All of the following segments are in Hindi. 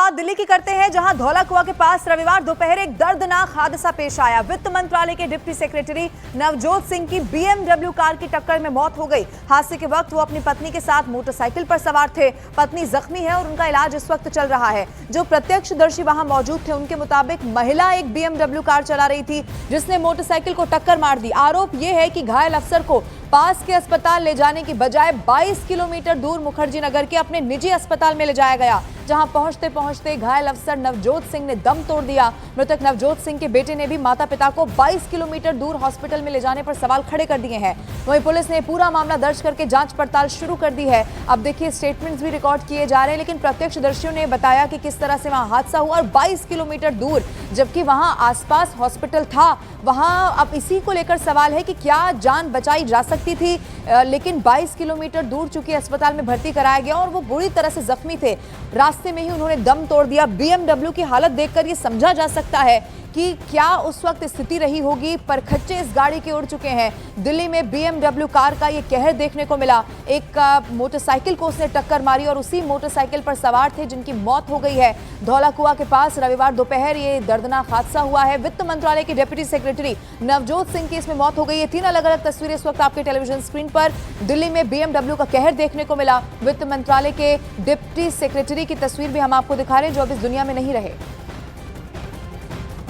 बात दिल्ली की करते हैं, जहां धौला कुआं के पास रविवार दोपहर एक दर्दनाक हादसा पेश आया। वित्त मंत्रालय के डिप्टी सेक्रेटरी नवजोत सिंह की बीएमडब्ल्यू कार की टक्कर में मौत हो गई। हादसे के वक्त वो अपनी पत्नी के साथ मोटरसाइकिल पर सवार थे। पत्नी जख्मी है और उनका इलाज इस वक्त चल रहा है। जो प्रत्यक्षदर्शी वहां मौजूद थे, उनके मुताबिक महिला एक बीएमडब्ल्यू कार चला रही थी, जिसने मोटरसाइकिल को टक्कर मार दी। आरोप यह है कि घायल अफसर को पास के अस्पताल ले जाने की बजाय 22 किलोमीटर दूर मुखर्जी नगर के अपने निजी अस्पताल में ले जाया गया, जहां पहुंचते पहुंचते घायल अफसर नवजोत सिंह ने दम तोड़ दिया। मृतक नवजोत सिंह के बेटे ने भी माता पिता को 22 किलोमीटर दूर हॉस्पिटल में ले जाने पर सवाल खड़े कर दिए हैं। वहीं पुलिस ने पूरा मामला दर्ज करके जांच पड़ताल शुरू कर दी है। अब देखिए, स्टेटमेंट्स भी रिकॉर्ड किए जा रहे हैं, लेकिन प्रत्यक्षदर्शियों ने बताया कि किस तरह से वहां हादसा हुआ और 22 किलोमीटर दूर, जबकि वहां आसपास हॉस्पिटल था। वहां अब इसी को लेकर सवाल है कि क्या जान बचाई जा सकती थी, लेकिन 22 किलोमीटर दूर चूंकि अस्पताल में भर्ती कराया गया और वो बुरी तरह से जख्मी थे, रास्ते में ही उन्होंने दम तोड़ दिया। बीएमडब्ल्यू की हालत देखकर ये समझा जा सकता है कि क्या उस वक्त स्थिति रही होगी। पर खच्चे इस गाड़ी के उड़ चुके हैं। दिल्ली में बीएमडब्ल्यू कार का ये कहर देखने को मिला। एक मोटरसाइकिल को उसने टक्कर मारी और उसी मोटरसाइकिल पर सवार थे जिनकी मौत हो गई है। धौला कुआं के पास रविवार दोपहर ये दर्दनाक हादसा हुआ है। वित्त मंत्रालय के डिप्टी सेक्रेटरी नवजोत सिंह की इसमें मौत हो गई है। 3 अलग अलग तस्वीरें इस वक्त आपके टेलीविजन स्क्रीन पर। दिल्ली में बीएमडब्ल्यू का कहर देखने को मिला। वित्त मंत्रालय के डिप्टी सेक्रेटरी की तस्वीर भी हम आपको दिखा रहे हैं, जो अब इस दुनिया में नहीं रहे।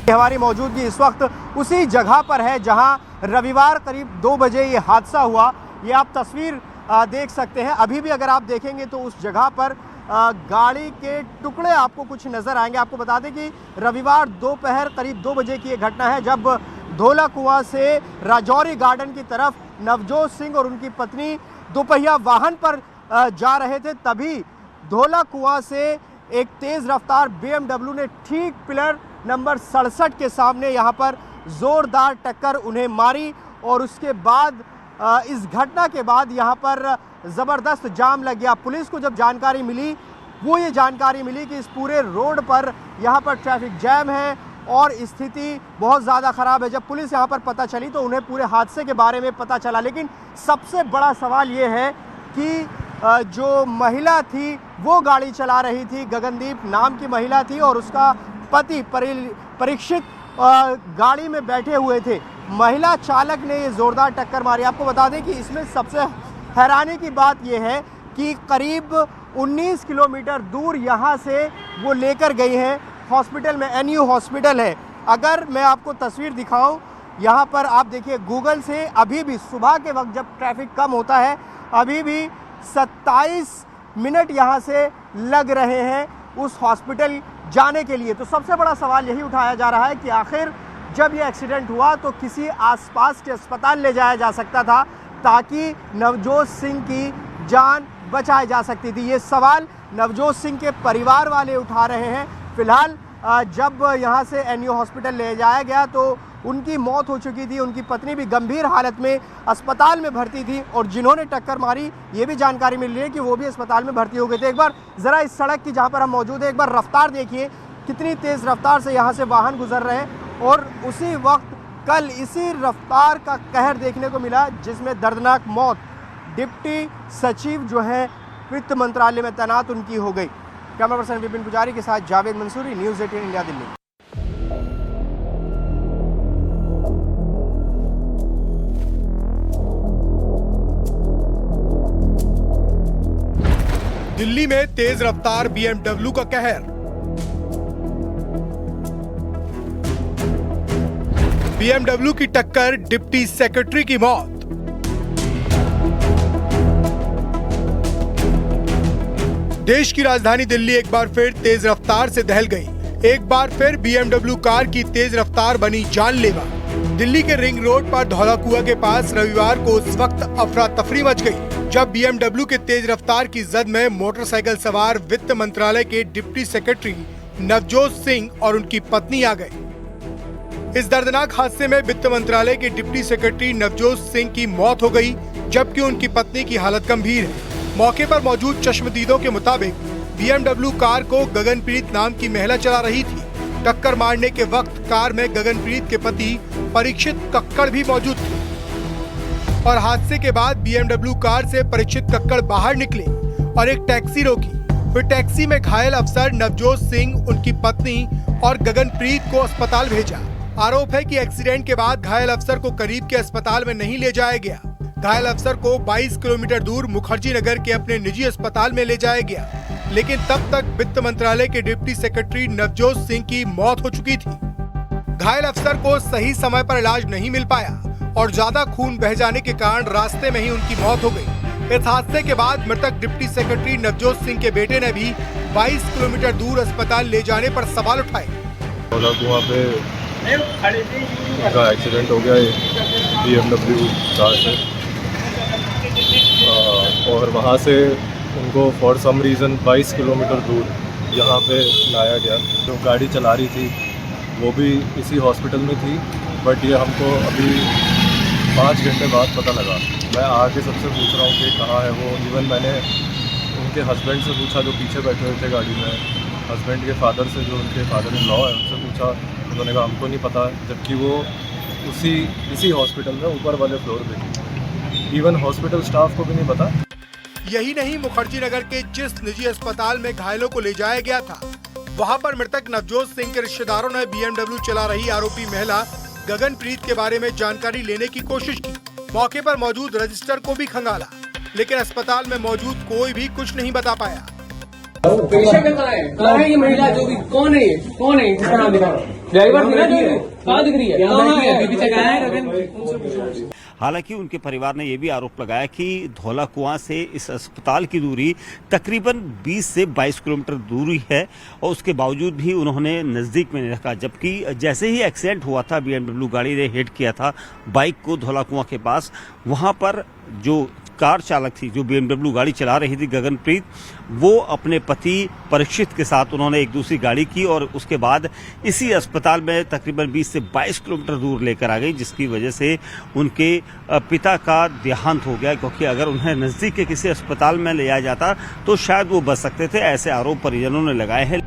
हमारी मौजूदगी इस वक्त उसी जगह पर है जहां रविवार करीब 2 बजे ये हादसा हुआ। ये आप तस्वीर देख सकते हैं। अभी भी अगर आप देखेंगे तो उस जगह पर गाड़ी के टुकड़े आपको कुछ नज़र आएंगे। आपको बता दें कि रविवार दोपहर करीब 2 बजे की ये घटना है, जब धौला कुआं से राजौरी गार्डन की तरफ नवजोत सिंह और उनकी पत्नी दोपहिया वाहन पर जा रहे थे। तभी धौला कुआं से एक तेज़ रफ्तार बीएमडब्ल्यू ने ठीक पिलर नंबर 67 के सामने यहाँ पर ज़ोरदार टक्कर उन्हें मारी और उसके बाद इस घटना के बाद यहाँ पर ज़बरदस्त जाम लग गया। पुलिस को जब जानकारी मिली, वो ये जानकारी मिली कि इस पूरे रोड पर यहाँ पर ट्रैफिक जैम है और स्थिति बहुत ज़्यादा ख़राब है। जब पुलिस यहाँ पर पता चली तो उन्हें पूरे हादसे के बारे में पता चला। लेकिन सबसे बड़ा सवाल ये है कि जो महिला थी वो गाड़ी चला रही थी, गगनदीप नाम की महिला थी और उसका पति परीक्षित गाड़ी में बैठे हुए थे। महिला चालक ने ये ज़ोरदार टक्कर मारी। आपको बता दें कि इसमें सबसे हैरानी की बात यह है कि करीब 19 किलोमीटर दूर यहाँ से वो लेकर गई हैं हॉस्पिटल में। एनयू हॉस्पिटल है। अगर मैं आपको तस्वीर दिखाऊं, यहाँ पर आप देखिए गूगल से, अभी भी सुबह के वक्त जब ट्रैफिक कम होता है, अभी भी 27 मिनट यहाँ से लग रहे हैं उस हॉस्पिटल जाने के लिए। तो सबसे बड़ा सवाल यही उठाया जा रहा है कि आखिर जब ये एक्सीडेंट हुआ तो किसी आसपास के अस्पताल ले जाया जा सकता था ताकि नवजोत सिंह की जान बचाई जा सकती थी। ये सवाल नवजोत सिंह के परिवार वाले उठा रहे हैं। फिलहाल जब यहाँ से एनयू हॉस्पिटल ले जाया गया तो उनकी मौत हो चुकी थी। उनकी पत्नी भी गंभीर हालत में अस्पताल में भर्ती थी और जिन्होंने टक्कर मारी, ये भी जानकारी मिल रही है कि वो भी अस्पताल में भर्ती हो गए थे। एक बार ज़रा इस सड़क की जहाँ पर हम मौजूद हैं, एक बार रफ्तार देखिए, कितनी तेज़ रफ्तार से यहाँ से वाहन गुजर रहे हैं। और उसी वक्त कल इसी रफ्तार का कहर देखने को मिला जिसमें दर्दनाक मौत डिप्टी सचिव जो है वित्त मंत्रालय में तैनात उनकी हो गई। कैमरा पर्सन विपिन पुजारी के साथ जावेद मंसूरी, न्यूज़ 18 इंडिया, दिल्ली। दिल्ली में तेज रफ्तार बीएमडब्ल्यू का कहर। बीएमडब्ल्यू की टक्कर, डिप्टी सेक्रेटरी की मौत। देश की राजधानी दिल्ली एक बार फिर तेज रफ्तार से दहल गई। एक बार फिर बीएमडब्ल्यू कार की तेज रफ्तार बनी जानलेवा। दिल्ली के रिंग रोड पर धौला कुआं के पास रविवार को उस वक्त अफरा तफरी मच गई जब बीएमडब्ल्यू के तेज रफ्तार की जद में मोटरसाइकिल सवार वित्त मंत्रालय के डिप्टी सेक्रेटरी नवजोत सिंह और उनकी पत्नी आ गए। इस दर्दनाक हादसे में वित्त मंत्रालय के डिप्टी सेक्रेटरी नवजोत सिंह की मौत हो गई, जबकि उनकी पत्नी की हालत गंभीर है। मौके पर मौजूद चश्मदीदों के मुताबिक बीएमडब्ल्यू कार को गगनप्रीत नाम की महिला चला रही थी। टक्कर मारने के वक्त कार में गगनप्रीत के पति परीक्षित कक्कड़ भी मौजूद थे और हादसे के बाद बीएमडब्ल्यू कार से परीक्षित कक्कड़ बाहर निकले और एक टैक्सी रोकी। फिर टैक्सी में घायल अफसर नवजोत सिंह, उनकी पत्नी और गगनप्रीत को अस्पताल भेजा। आरोप है कि एक्सीडेंट के बाद घायल अफसर को करीब के अस्पताल में नहीं ले जाया गया। घायल अफसर को 22 किलोमीटर दूर मुखर्जी नगर के अपने निजी अस्पताल में ले जाया गया, लेकिन तब तक वित्त मंत्रालय के डिप्टी सेक्रेटरी नवजोत सिंह की मौत हो चुकी थी। घायल अफसर को सही समय पर इलाज नहीं मिल पाया और ज्यादा खून बह जाने के कारण रास्ते में ही उनकी मौत हो गई। इस हादसे के बाद मृतक डिप्टी सेक्रेटरी नवजोत सिंह के बेटे ने भी 22 किलोमीटर दूर अस्पताल ले जाने पर सवाल उठाए। धौलाकुआं पे उनका एक्सीडेंट हो गया BMW कार से, और वहाँ से उनको फॉर सम रीज़न 22 किलोमीटर दूर यहाँ पे लाया गया। जो गाड़ी चला रही थी वो भी इसी हॉस्पिटल में थी, बट ये हमको अभी 5 घंटे बाद पता लगा। मैं आके सबसे पूछ रहा हूँ कि कहाँ है वो। इवन मैंने उनके हस्बैंड से पूछा जो पीछे बैठे हुए थे गाड़ी में, हस्बैंड के फादर से, जो उनके फादर इन लॉ है, उनसे पूछा। उन्होंने कहा हमको नहीं पता, जबकि वो इसी हॉस्पिटल में ऊपर वाले फ्लोर पे थी। इवन हॉस्पिटल स्टाफ को भी नहीं पता। यही नहीं, मुखर्जी नगर के जिस निजी अस्पताल में घायलों को ले जाया गया था, वहां पर मृतक नवजोत सिंह के रिश्तेदारों ने BMW चला रही आरोपी महिला गगनप्रीत के बारे में जानकारी लेने की कोशिश की। मौके पर मौजूद रजिस्टर को भी खंगाला, लेकिन अस्पताल में मौजूद कोई भी कुछ नहीं बता पाया। पेशेंट कहाँ है ये महिला? जो भी कौन है ये? कौन है इसका नाम दिखा? ड्राइवर दिख रहा है? कहाँ दिख रही है? हालांकि उनके परिवार ने यह भी आरोप लगाया कि धौलाकुआं से इस अस्पताल की दूरी तकरीबन 20 से 22 किलोमीटर दूरी है और उसके बावजूद भी उन्होंने नज़दीक में नहीं रखा। जबकि जैसे ही एक्सीडेंट हुआ था, BMW गाड़ी ने हिट किया था बाइक को धौलाकुआं के पास, वहां पर जो कार चालक थी, जो BMW गाड़ी चला रही थी गगनप्रीत, वो अपने पति परीक्षित के साथ उन्होंने एक दूसरी गाड़ी की और उसके बाद इसी अस्पताल में तकरीबन 20 से 22 किलोमीटर दूर लेकर आ गई, जिसकी वजह से उनके पिता का देहांत हो गया। क्योंकि अगर उन्हें नज़दीक के किसी अस्पताल में ले जाया जाता तो शायद वो बच सकते थे। ऐसे आरोप परिजनों ने लगाए हैं।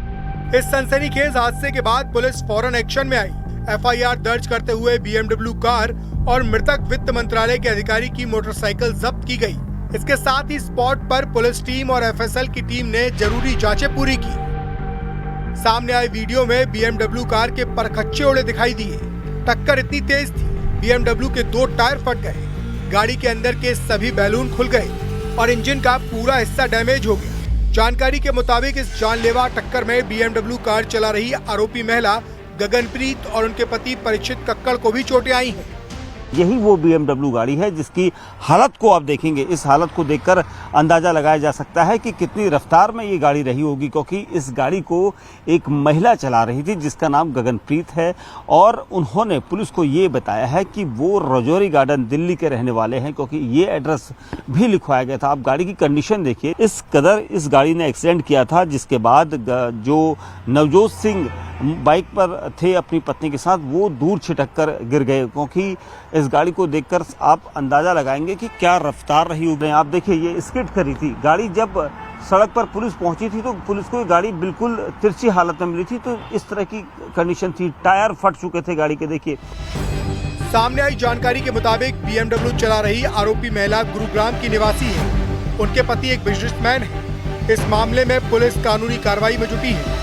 इस सनसनीखेज हादसे के बाद पुलिस फौरन एक्शन में आई। FIR दर्ज करते हुए BMW कार और मृतक वित्त मंत्रालय के अधिकारी की मोटरसाइकिल जब्त की गई। इसके साथ ही स्पॉट पर पुलिस टीम और FSL की टीम ने जरूरी जांचें पूरी की। सामने आए वीडियो में BMW कार के परखच्चे उड़े दिखाई दिए। टक्कर इतनी तेज थी, BMW के 2 टायर फट गए, गाड़ी के अंदर के सभी बैलून खुल गए और इंजन का पूरा हिस्सा डैमेज हो गया। जानकारी के मुताबिक इस जानलेवा टक्कर में BMW कार चला रही आरोपी महिला गगनप्रीत और उनके पति परीक्षित कक्कड़ को भी चोटें आई हैं। यही वो BMW गाड़ी है जिसकी हालत को आप देखेंगे। इस हालत को देखकर अंदाजा लगाया जा सकता है कि कितनी रफ्तार में ये गाड़ी रही होगी, क्योंकि इस गाड़ी को एक महिला चला रही थी जिसका नाम गगनप्रीत है और उन्होंने पुलिस को ये बताया है कि वो रजौरी गार्डन दिल्ली के रहने वाले हैं, क्योंकि ये एड्रेस भी लिखवाया गया था। आप गाड़ी की कंडीशन देखिए, इस कदर इस गाड़ी ने एक्सीडेंट किया था, जिसके बाद जो नवजोत सिंह बाइक पर थे अपनी पत्नी के साथ, वो दूर छिटक कर गिर गए। क्योंकि इस गाड़ी को देखकर आप अंदाजा लगाएंगे कि क्या रफ्तार रही होगी। आप देखिए, ये स्किड कर रही थी गाड़ी। जब सड़क पर पुलिस पहुंची थी तो पुलिस को ये गाड़ी बिल्कुल तिरछी हालत में मिली थी। तो इस तरह की कंडीशन थी, टायर फट चुके थे गाड़ी के। देखिए, सामने आई जानकारी के मुताबिक BMW चला रही आरोपी महिला गुरुग्राम की निवासी है। उनके पति एक बिजनेसमैन है। इस मामले में पुलिस कानूनी कार्रवाई में जुटी है।